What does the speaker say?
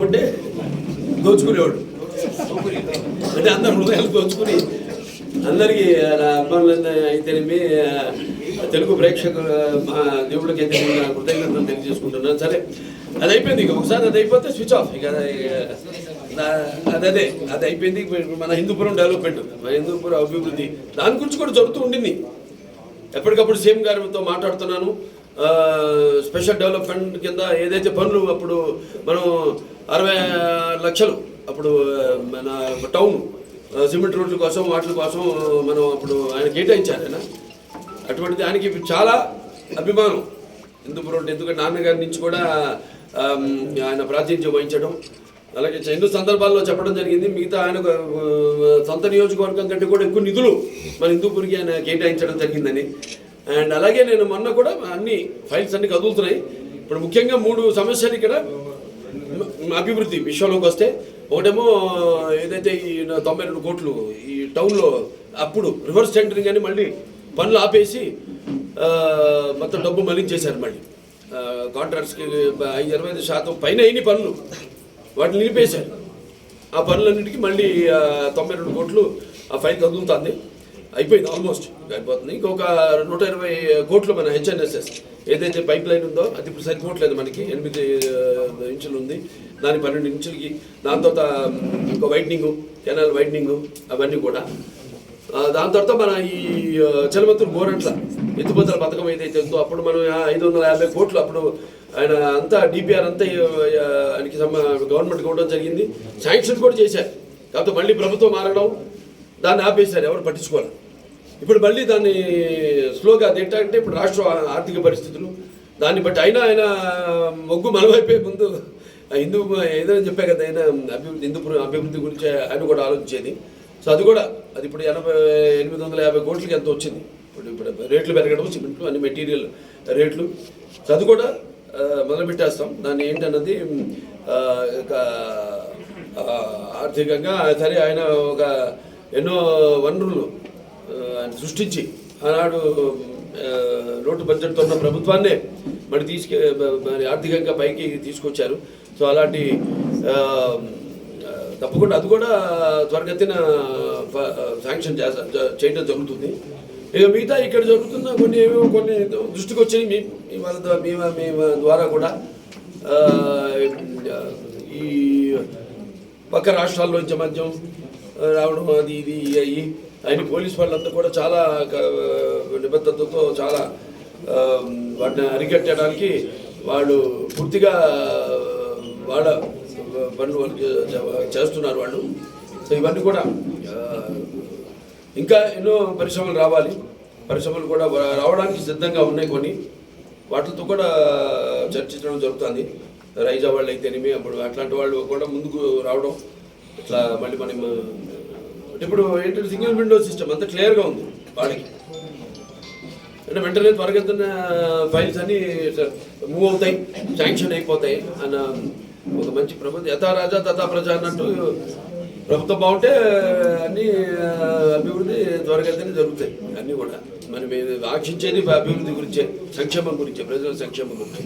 అంటే దోచుకునేవాడు అంటే అందరు హృదయాలు దోచుకుని అందరికీ అభిమానులు అయితేనేమి తెలుగు ప్రేక్షకుల మా దేవుడికి అయితే కృతజ్ఞతలు తెలియజేసుకుంటున్నాను. సరే అది అయిపోయింది, ఇక ఒకసారి అది అయిపోతే స్విచ్ ఆఫ్. ఇక అది అయిపోయింది. మన హిందూపురం డెవలప్మెంట్, మన హిందూపురం అభివృద్ధి దాని గురించి కూడా జరుగుతూ ఉండింది. ఎప్పటికప్పుడు సీఎం గారితో మాట్లాడుతున్నాను. స్పెషల్ డెవలప్మెంట్ కింద ఏదైతే పనులు అప్పుడు మనం 60 లక్షలు అప్పుడు మన టౌన్ సిమెంట్ రోడ్ల కోసం వాటి కోసం మనం అప్పుడు ఆయన కేటాయించారు. ఆయన అటువంటిది ఆయనకి చాలా అభిమానం హిందూపురం అంటే, ఎందుకంటే నాన్నగారి నుంచి కూడా ఆయన ప్రాతినిధ్యం వహించడం, అలాగే ఎన్నో సందర్భాల్లో చెప్పడం జరిగింది. మిగతా ఆయన సొంత నియోజకవర్గం కంటే కూడా ఎక్కువ నిధులు మన హిందూపూర్కి ఆయన కేటాయించడం జరిగిందని. అండ్ అలాగే నేను మొన్న కూడా అన్ని ఫైల్స్ అన్ని కదులుతున్నాయి. ఇప్పుడు ముఖ్యంగా 3 సమస్యలు ఇక్కడ అభివృద్ధి విషయంలోకి వస్తే, ఒకటేమో ఏదైతే ఈ 92 కోట్లు ఈ టౌన్లో అప్పుడు రివర్స్ టెండరింగ్ అని మళ్ళీ పనులు ఆపేసి మొత్తం డబ్బు మళ్లించేశారు. మళ్ళీ కాంట్రాక్ట్స్కి 25% పైన అయిన పనులు వాటిని నిలిపేశారు. ఆ పనులన్నిటికీ మళ్ళీ 92 కోట్లు ఆ ఫైల్ కదులుతుంది. అయిపోయింది, ఆల్మోస్ట్ అయిపోతుంది. ఇంకొక 120 కోట్లు మన హెచ్ఎన్ఎస్ఎస్ ఏదైతే పైప్ లైన్ ఉందో అది ఇప్పుడు సరిపోవట్లేదు. మనకి 8 ఇంచులు ఉంది, దాని 12 ఇంచులకి. దాని తర్వాత ఇంకో వైడ్నింగు, కెనాల్ వైడ్నింగు, అవన్నీ కూడా. దాని తర్వాత మన ఈ చలమత్తూరు గోరంట్ల ఎత్తిపోతల పథకం ఏదైతే ఉందో అప్పుడు మనం 550 కోట్లు అప్పుడు ఆయన అంతా డిపిఆర్ అంతా ఆయనకి గవర్నమెంట్ ఇవ్వడం జరిగింది. శాంక్షన్ కూడా చేశారు. కాకపోతే మళ్ళీ ప్రభుత్వం మారడం, దాన్ని ఆపేశారు, ఎవరు పట్టించుకోవాలి. ఇప్పుడు మళ్ళీ దాన్ని స్లోగా తింటారంటే ఇప్పుడు రాష్ట్ర ఆర్థిక పరిస్థితులు దాన్ని బట్టి అయినా ఆయన మొగ్గు మనమైపోయే ముందు హిందూ ఏదైనా చెప్పే కదా, ఆయన అభివృద్ధి హిందూపురం అభివృద్ధి గురించి ఆయన కూడా ఆలోచించేది. సో అది కూడా అది ఇప్పుడు 850 కోట్లకి ఎంత వచ్చింది. ఇప్పుడు రేట్లు పెరగడం, సిమెంట్లు అన్ని మెటీరియల్ రేట్లు. సో అది కూడా మొదలుపెట్టేస్తాం. దాన్ని ఏంటన్నది ఆర్థికంగా సరే ఆయన ఒక ఎన్నో వనరులు ఆయన సృష్టించి ఆనాడు లోటు బడ్జెట్తో ఉన్న ప్రభుత్వాన్నే మరి ఆర్థికంగా పైకి తీసుకొచ్చారు. సో అలాంటి తప్పకుండా అది కూడా త్వరగతిన శాంక్షన్ చేయడం జరుగుతుంది. ఇక మిగతా ఇక్కడ జరుగుతున్న కొన్ని దృష్టికి వచ్చాయి మీ ద్వారా కూడా. ఈ పక్క రాష్ట్రాల్లోంచి మద్యం రావడం అది ఇది అయ్యి ఆయన పోలీస్ వాళ్ళంతా కూడా చాలా నిబద్ధతతో చాలా వాటిని అరికట్టడానికి వాళ్ళు పూర్తిగా వాళ్ళ పనులు వాళ్ళు చేస్తున్నారు వాళ్ళు. సో ఇవన్నీ కూడా ఇంకా ఎన్నో పరిశ్రమలు రావాలి. పరిశ్రమలు కూడా రావడానికి సిద్ధంగా ఉన్నాయి. కొన్ని వాటితో కూడా చర్చించడం జరుగుతుంది. రైజా వాళ్ళు అయితేనేమి అప్పుడు అట్లాంటి వాళ్ళు కూడా ముందుకు రావడం. ఇట్లా మళ్ళీ మనం ఇప్పుడు ఏంటంటే సింగిల్ విండో సిస్టమ్ అంతా క్లియర్గా ఉంది వాళ్ళకి. అంటే వెంటనే త్వరగతిన ఫైల్స్ అన్నీ మూవ్ అవుతాయి, శాంక్షన్ అయిపోతాయి అన్న ఒక మంచి ప్రభుత్వం. యథా రాజా తథా ప్రజ అన్నట్టు ప్రభుత్వం బాగుంటే అన్నీ అభివృద్ధి త్వరగతిన జరుగుతాయి. అన్నీ కూడా మనం ఆశించేది అభివృద్ధి గురించే, సంక్షేమం గురించే, ప్రజల సంక్షేమం గురించి.